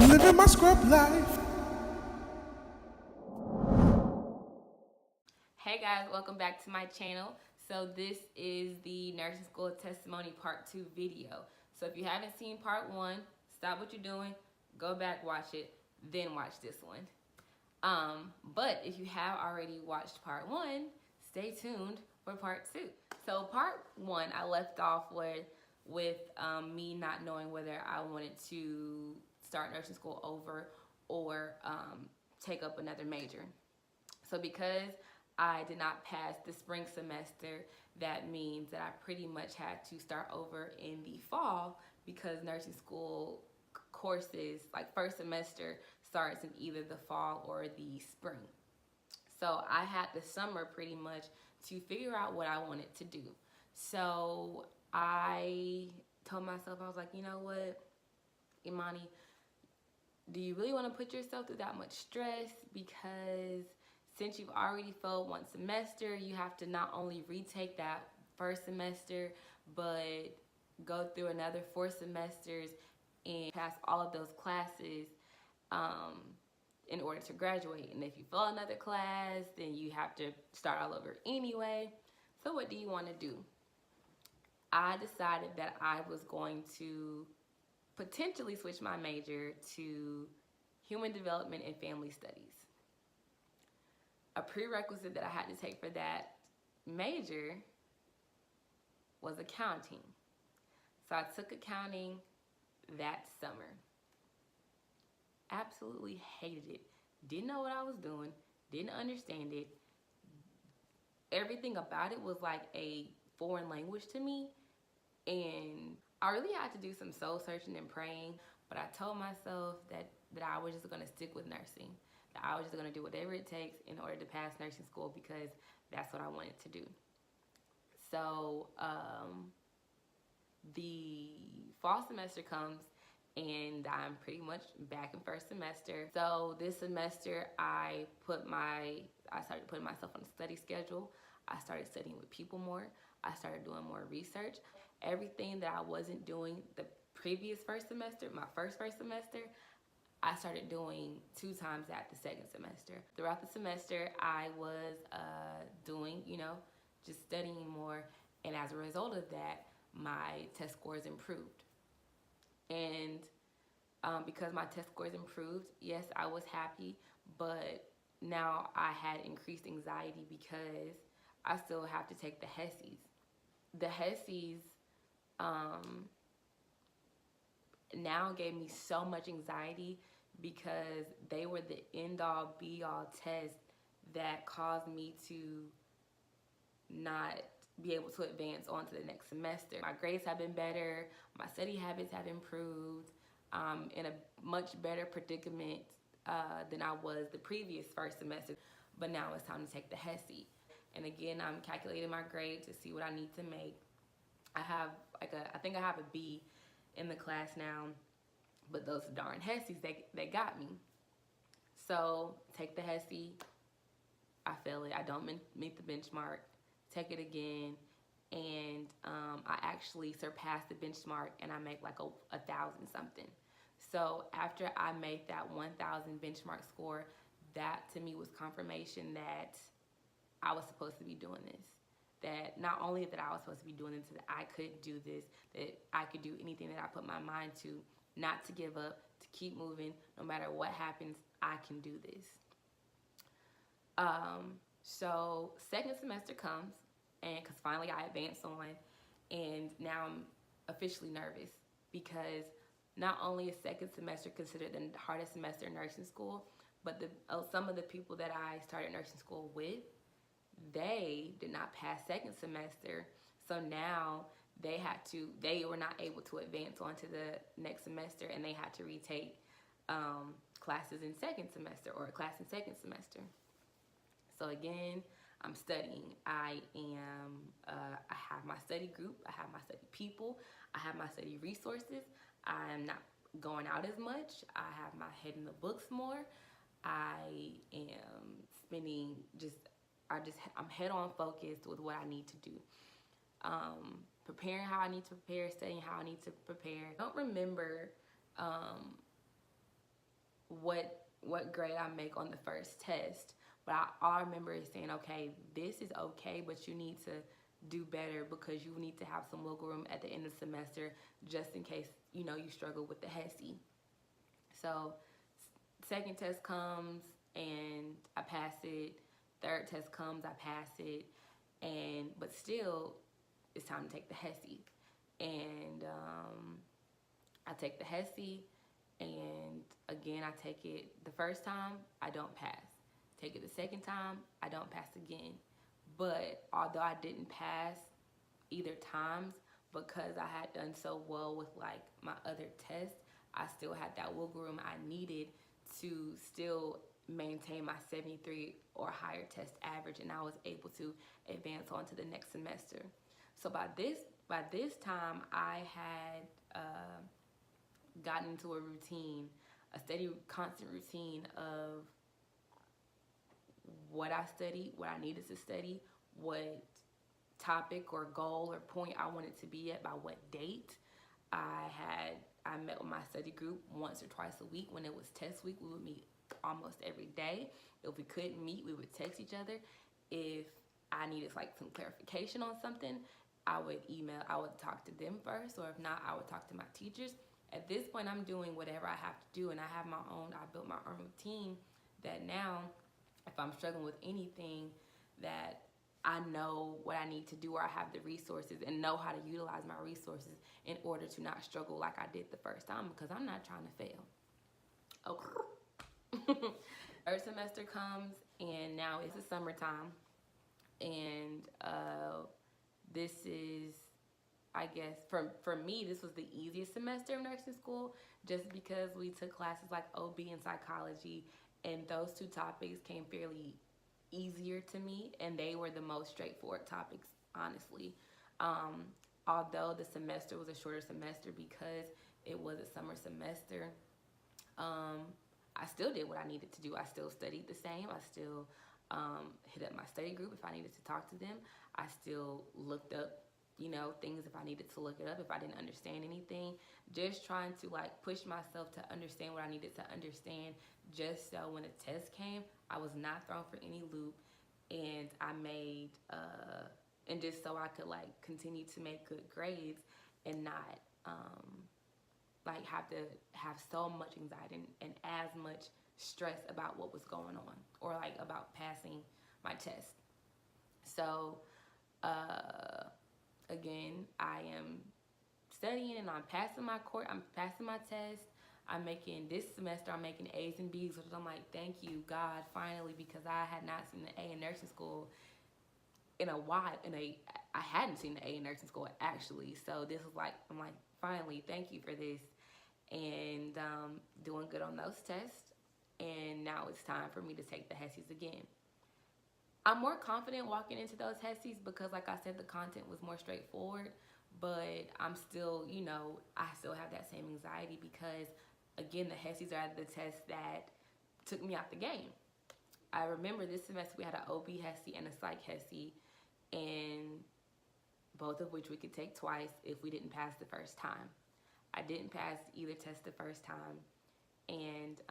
living my scrub life. Hey guys, welcome back to my channel. So this is the nursing school testimony part 2 video. So if you haven't seen part 1, stop what you're doing, go back, watch it, then watch this one. But if you have already watched part 1, stay tuned for part 2. So part 1, I left off with me not knowing whether I wanted to start nursing school over or take up another major. So because I did not pass the spring semester, that means that I pretty much had to start over in the fall because nursing school courses, like first semester, starts in either the fall or the spring. So I had the summer pretty much to figure out what I wanted to do. So I told myself, I was like, you know what, Imani, do you really want to put yourself through that much stress? Because since you've already failed one semester, you have to not only retake that first semester, but go through another 4 semesters and pass all of those classes in order to graduate. And if you fail another class, then you have to start all over anyway. So what do you want to do? I decided that I was going to potentially switch my major to human development and family studies. A prerequisite that I had to take for that major was accounting. So I took accounting that summer. Absolutely hated it. Didn't know what I was doing. Didn't understand it. Everything about it was like a foreign language to me. And I really had to do some soul searching and praying. But I told myself that I was just going to stick with nursing. That I was just going to do whatever it takes in order to pass nursing school because that's what I wanted to do. So the fall semester comes and I'm pretty much back in first semester. So this semester I started putting myself on a study schedule. I started studying with people more. I started doing more research. Everything that I wasn't doing the previous first semester, my first semester, I started doing 2 times at the second semester. Throughout the semester, I was doing, just studying more. And as a result of that, my test scores improved. And because my test scores improved, yes, I was happy. But now I had increased anxiety because I still have to take the HESIs. The HESIs now gave me so much anxiety because they were the end-all be-all test that caused me to not be able to advance on to the next semester. My grades have been better, my study habits have improved, in a much better predicament than I was the previous first semester, but now it's time to take the HESI. And again, I'm calculating my grade to see what I need to make. I think I have a B in the class now, but those darn HESIs, they got me. So take the HESI, I fail it, I don't meet the benchmark, take it again, and I actually surpassed the benchmark and I make like a 1,000 something. So after I made that 1,000 benchmark score, that to me was confirmation that I was supposed to be doing this. That not only that I was supposed to be doing this, that I could do this, that I could do anything that I put my mind to, not to give up, to keep moving, no matter what happens, I can do this. So second semester comes, and because finally I advanced on, and now I'm officially nervous because not only is second semester considered the hardest semester in nursing school, but some of the people that I started nursing school with, they did not pass second semester, so now they were not able to advance on to the next semester, and they had to retake classes in second semester or a class in second semester. So again, I'm studying. I have my study group, I have my study people, I have my study resources. I'm not going out as much. I have my head in the books more. I am spending I'm head on focused with what I need to do. Preparing how I need to prepare, studying how I need to prepare. I don't remember what grade I make on the first test. But all I remember is saying, okay, this is okay, but you need to do better because you need to have some wiggle room at the end of the semester just in case, you struggle with the HESI. So second test comes and I pass it. Third test comes, I pass it. But still, it's time to take the HESI. And I take the HESI, and again, I take it the first time, I don't pass. Take it the second time, I don't pass again. But although I didn't pass either times, because I had done so well with like my other tests, I still had that wiggle room I needed to still maintain my 73 or higher test average, and I was able to advance on to the next semester. So by this time, I had gotten into a routine, a steady, constant routine of what I studied, what I needed to study, what topic or goal or point I wanted to be at by what date. I met with my study group once or twice a week. When it was test week, we would meet almost every day. If we couldn't meet, we would text each other. If I needed like some clarification on something, I would talk to them first, or if not, I would talk to my teachers. At this point, I'm doing whatever I have to do, and I built my own routine that now, if I'm struggling with anything, that I know what I need to do, or I have the resources and know how to utilize my resources in order to not struggle like I did the first time, because I'm not trying to fail. Okay. Third semester comes, and now it's the summertime, and this is, I guess, for me, this was the easiest semester of nursing school, just because we took classes like OB and psychology, and those two topics came fairly easier to me, and they were the most straightforward topics, honestly. Although the semester was a shorter semester because it was a summer semester, I still did what I needed to do. I still studied the same. I still hit up my study group if I needed to talk to them. I still looked up, things if I needed to look it up, if I didn't understand anything. Just trying to like push myself to understand what I needed to understand, just so when the test came, I was not thrown for any loop, and I made, and just so I could like continue to make good grades and not like have to have so much anxiety and as much stress about what was going on, or like about passing my test. So again, I am studying and I'm passing my test. This semester I'm making A's and B's, which I'm like, thank you, God, finally, because I had not seen an A in nursing school in a while. I hadn't seen an A in nursing school, actually. So this was like, I'm like, finally, thank you for this. And doing good on those tests. And now it's time for me to take the HESIs again. I'm more confident walking into those HESIs because, like I said, the content was more straightforward. But I'm still, I still have that same anxiety because, again, the HESIs are the tests that took me out the game. I remember this semester we had an OB HESI and a Psych HESI, and both of which we could take twice if we didn't pass the first time. I didn't pass either test the first time, and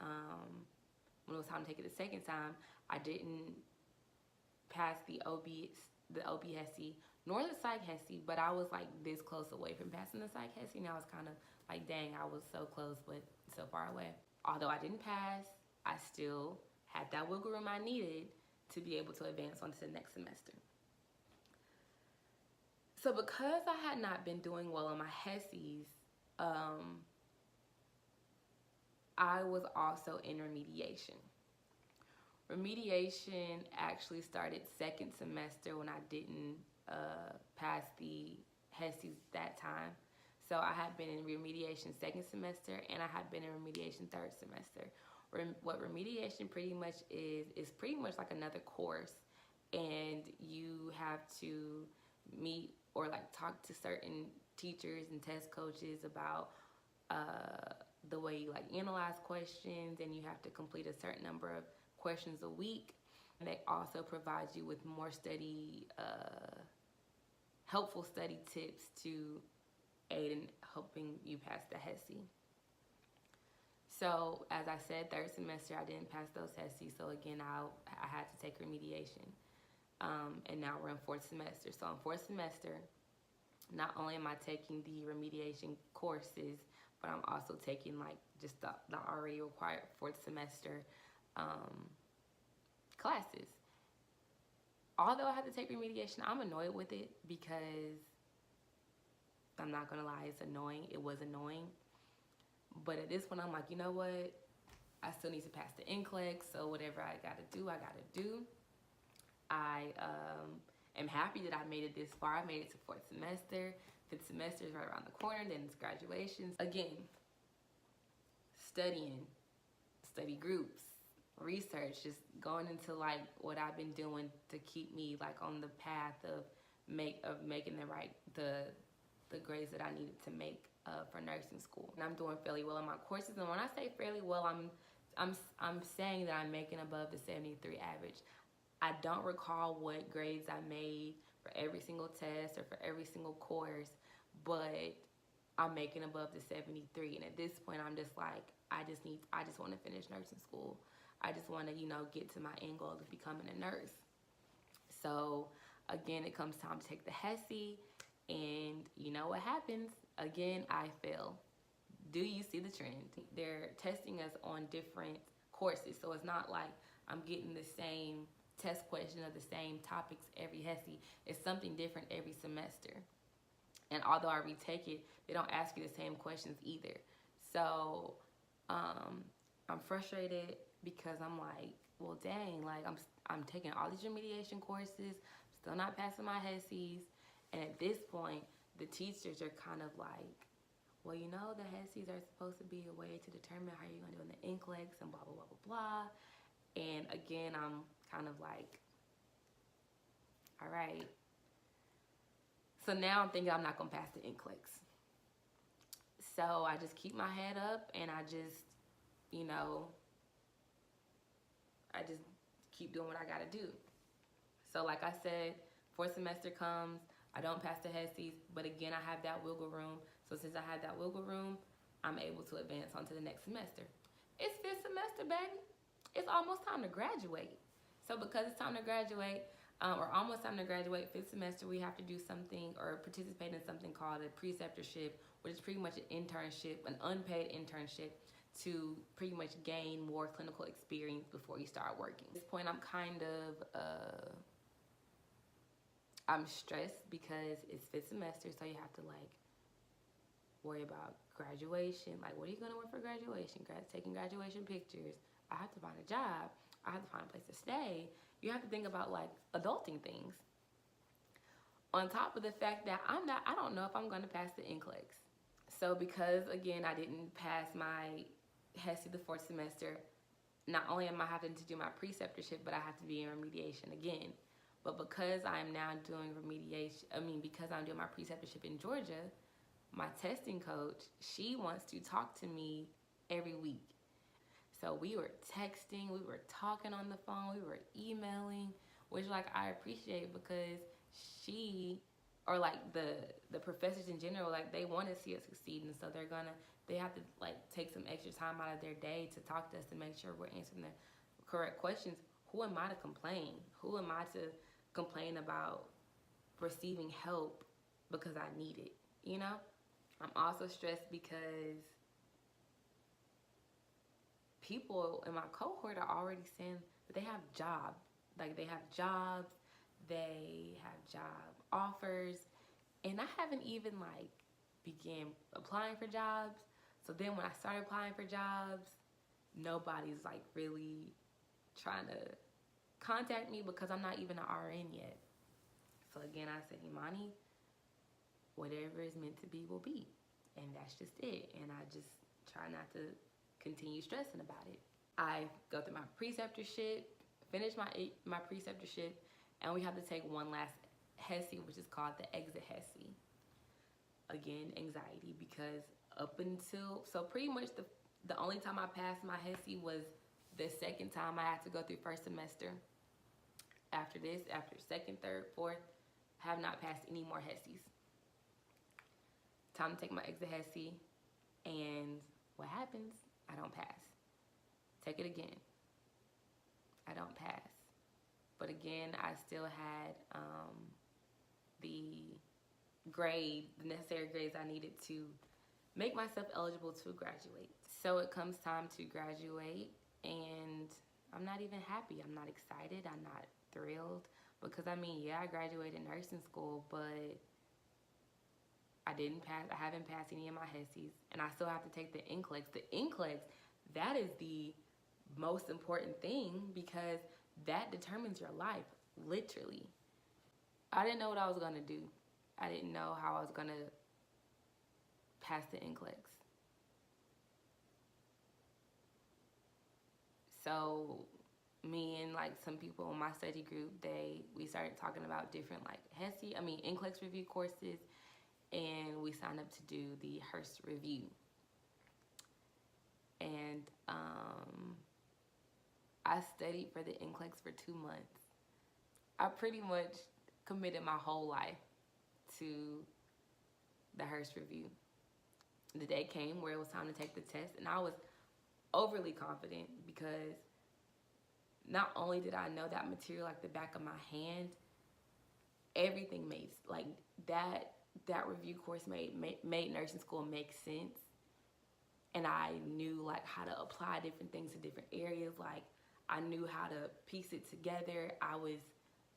when it was time to take it the second time, I didn't pass the OB HESI nor the Psych HESI, but I was like this close away from passing the Psych HESI, and I was kind of like, dang, I was so close but so far away. Although I didn't pass, I still had that wiggle room I needed to be able to advance on to the next semester. So because I had not been doing well on my HESIs, I was also in remediation. Remediation actually started second semester when I didn't pass the HESIs that time. So I had been in remediation second semester, and I had been in remediation third semester. What remediation pretty much is pretty much like another course, and you have to meet or like talk to certain teachers and test coaches about the way you like analyze questions, and you have to complete a certain number of questions a week. And they also provide you with more helpful study tips to aid in helping you pass the HESI. So as I said, third semester I didn't pass those HESI, so again I had to take remediation. And now we're in fourth semester. So in fourth semester, not only am I taking the remediation courses, but I'm also taking like just the already required fourth semester classes. Although I have to take remediation, I'm annoyed with it because I'm not gonna lie, it's annoying. It was annoying. But at this point, I'm like, you know what? I still need to pass the NCLEX, so whatever I gotta do, I gotta do. I am happy that I made it this far. I made it to fourth semester. Fifth semester is right around the corner, then it's graduation. Again, studying, study groups, research, just going into like what I've been doing to keep me like on the path of making the grades that I needed to make for nursing school. And I'm doing fairly well in my courses. And when I say fairly well, I'm saying that I'm making above the 73 average. I don't recall what grades I made for every single test or for every single course, but I'm making above the 73. And at this point, I'm just like, I just want to finish nursing school. I just want to, get to my end goal of becoming a nurse. So again, it comes time to take the HESI, and you know what happens? Again, I fail. Do you see the trend? They're testing us on different courses, so it's not like I'm getting the same test question of the same topics every HESI. It's something different every semester. And although I retake it, they don't ask you the same questions either. So I'm frustrated because I'm like, well, dang, like I'm taking all these remediation courses, still not passing my HESIs, and at this point, the teachers are kind of like, well, the HESIs are supposed to be a way to determine how you're gonna do in the NCLEX and blah, blah, blah, blah, blah. And again, I'm kind of like, all right. So now I'm thinking I'm not gonna pass the NCLEX. So I just keep my head up and I just, I just keep doing what I gotta do. So like I said, fourth semester comes, I don't pass the HESIs, but again, I have that wiggle room. So since I have that wiggle room, I'm able to advance on to the next semester. It's fifth semester, baby. It's almost time to graduate. So because it's time to graduate, or almost time to graduate, fifth semester, we have to do something or participate in something called a preceptorship, which is pretty much an internship, an unpaid internship, to pretty much gain more clinical experience before you start working. At this point, I'm kind of, I'm stressed because it's fifth semester, so you have to like worry about graduation. Like, what are you gonna wear for graduation? Taking graduation pictures. I have to find a job. I have to find a place to stay. You have to think about like adulting things. On top of the fact that I don't know if I'm gonna pass the NCLEX. So because again, I didn't pass my HESI the fourth semester, not only am I having to do my preceptorship, but I have to be in remediation again. But because I'm now doing because I'm doing my preceptorship in Georgia, my testing coach, she wants to talk to me every week. So we were texting, we were talking on the phone, we were emailing, which like I appreciate because she, or like the professors in general, like they want to see us succeed, and so they have to like take some extra time out of their day to talk to us to make sure we're answering the correct questions. Who am I to complain? Who am I to complain about receiving help because I need it, I'm also stressed because people in my cohort are already saying that they have jobs. Like they have jobs, they have job offers, and I haven't even like began applying for jobs. So then when I started applying for jobs, nobody's like really trying to contact me because I'm not even an RN yet. So again, I said, Imani, whatever is meant to be will be. And that's just it. And I just try not to continue stressing about it. I go through my preceptorship, finish my preceptorship, and we have to take one last HESI, which is called the exit HESI. Again, anxiety, because so pretty much the only time I passed my HESI was the second time I had to go through first semester. After this, after second, third, fourth, I have not passed any more HESIs. Time to take my exit HESI, and what happens? I don't pass. Take it again. I don't pass. But again, I still had the necessary grades I needed to make myself eligible to graduate. So it comes time to graduate, and I'm not even happy. I'm not excited. I'm not thrilled. Because I mean, yeah, I graduated nursing school, but I didn't pass. I haven't passed any of my HESIs, and I still have to take the NCLEX. The NCLEX, that is the most important thing because that determines your life, literally. I didn't know what I was gonna do. I didn't know how I was gonna pass the NCLEX. So me and like some people in my study group, we started talking about different like NCLEX review courses, and we signed up to do the HERS review. And I studied for the NCLEX for 2 months. I pretty much committed my whole life to the HERS review. The day came where it was time to take the test, and I was overly confident because not only did I know that material like the back of my hand, everything made like that review course made nursing school make sense. And I knew like how to apply different things to different areas. Like I knew how to piece it together. I was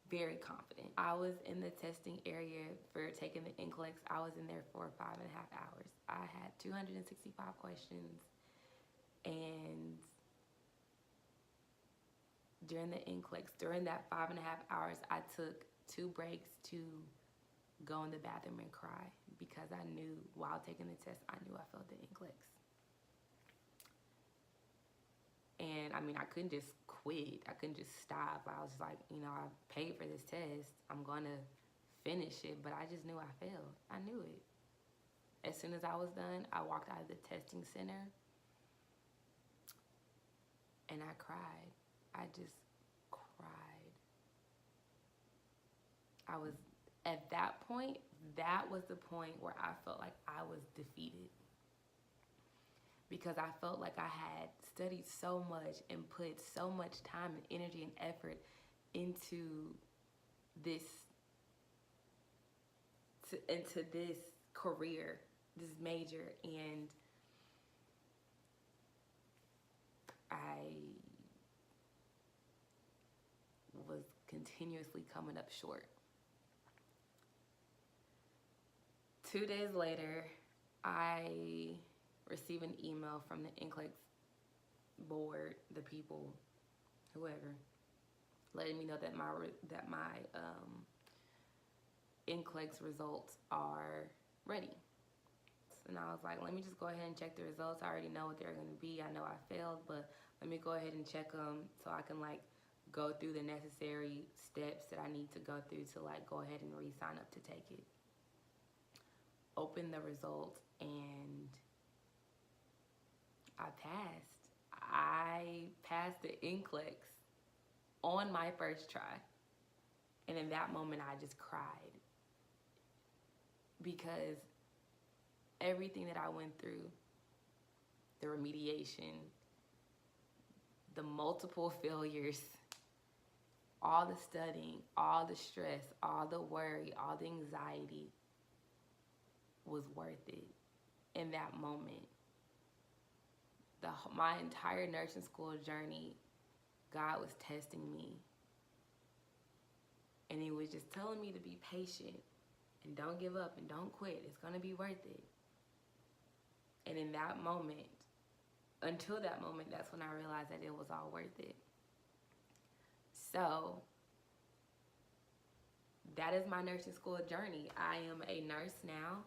very confident. I was in the testing area for taking the NCLEX. I was in there for 5.5 hours. I had 265 questions, and during the NCLEX, during that 5.5 hours, I took 2 breaks to go in the bathroom and cry because I knew while taking the test, I knew I failed the NCLEX. And I mean, I couldn't just quit. I couldn't just stop. I was like, I paid for this test. I'm going to finish it, but I just knew I failed. I knew it. As soon as I was done, I walked out of the testing center and I cried. I just cried. I was, at that point, that was the point where I felt like I was defeated. Because I felt like I had studied so much and put so much time and energy and effort into this career, this major, and I was continuously coming up short. 2 days later, I received an email from the NCLEX board, the people, whoever, letting me know that my NCLEX results are ready. And I was like, let me just go ahead and check the results. I already know what they're going to be. I know I failed, but let me go ahead and check them so I can like go through the necessary steps that I need to go through to like go ahead and re-sign up to take it. Open the results, and I passed. I passed the NCLEX on my first try. And in that moment, I just cried. Because everything that I went through, the remediation, the multiple failures, all the studying, all the stress, all the worry, all the anxiety was worth it in that moment. My entire nursing school journey, God was testing me. And He was just telling me to be patient and don't give up and don't quit. It's going to be worth it. And in that moment, until that moment, that's when I realized that it was all worth it. So that is my nursing school journey. I am a nurse now.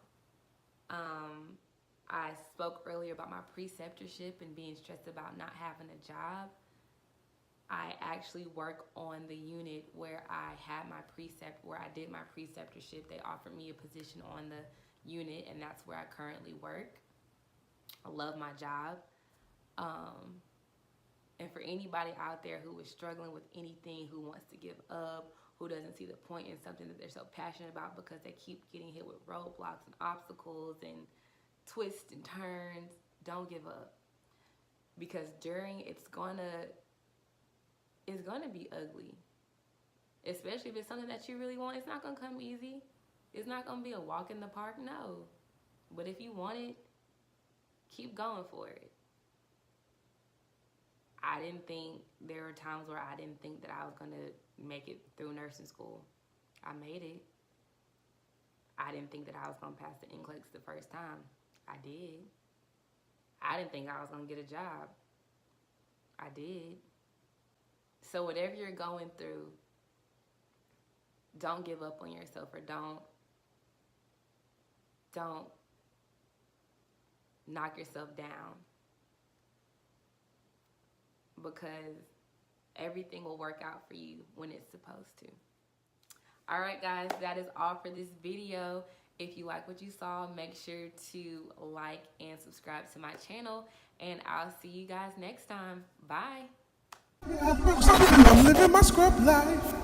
I spoke earlier about my preceptorship and being stressed about not having a job. I actually work on the unit where I did my preceptorship. They offered me a position on the unit, and that's where I currently work. I love my job. And for anybody out there who is struggling with anything, who wants to give up, who doesn't see the point in something that they're so passionate about because they keep getting hit with roadblocks and obstacles and twists and turns, don't give up. because during it's gonna be ugly. Especially if it's something that you really want. It's not gonna come easy. It's not gonna be a walk in the park, no. But if you want it, keep going for it. There were times where I didn't think that I was gonna make it through nursing school. I made it. I didn't think that I was gonna pass the NCLEX the first time. I did. I didn't think I was gonna get a job. I did. So whatever you're going through, don't give up on yourself, or don't knock yourself down, because everything will work out for you when it's supposed to. All right, guys, that is all for this video. If you like what you saw, make sure to like and subscribe to my channel, and I'll see you guys next time. Bye. I'm living my scrub life.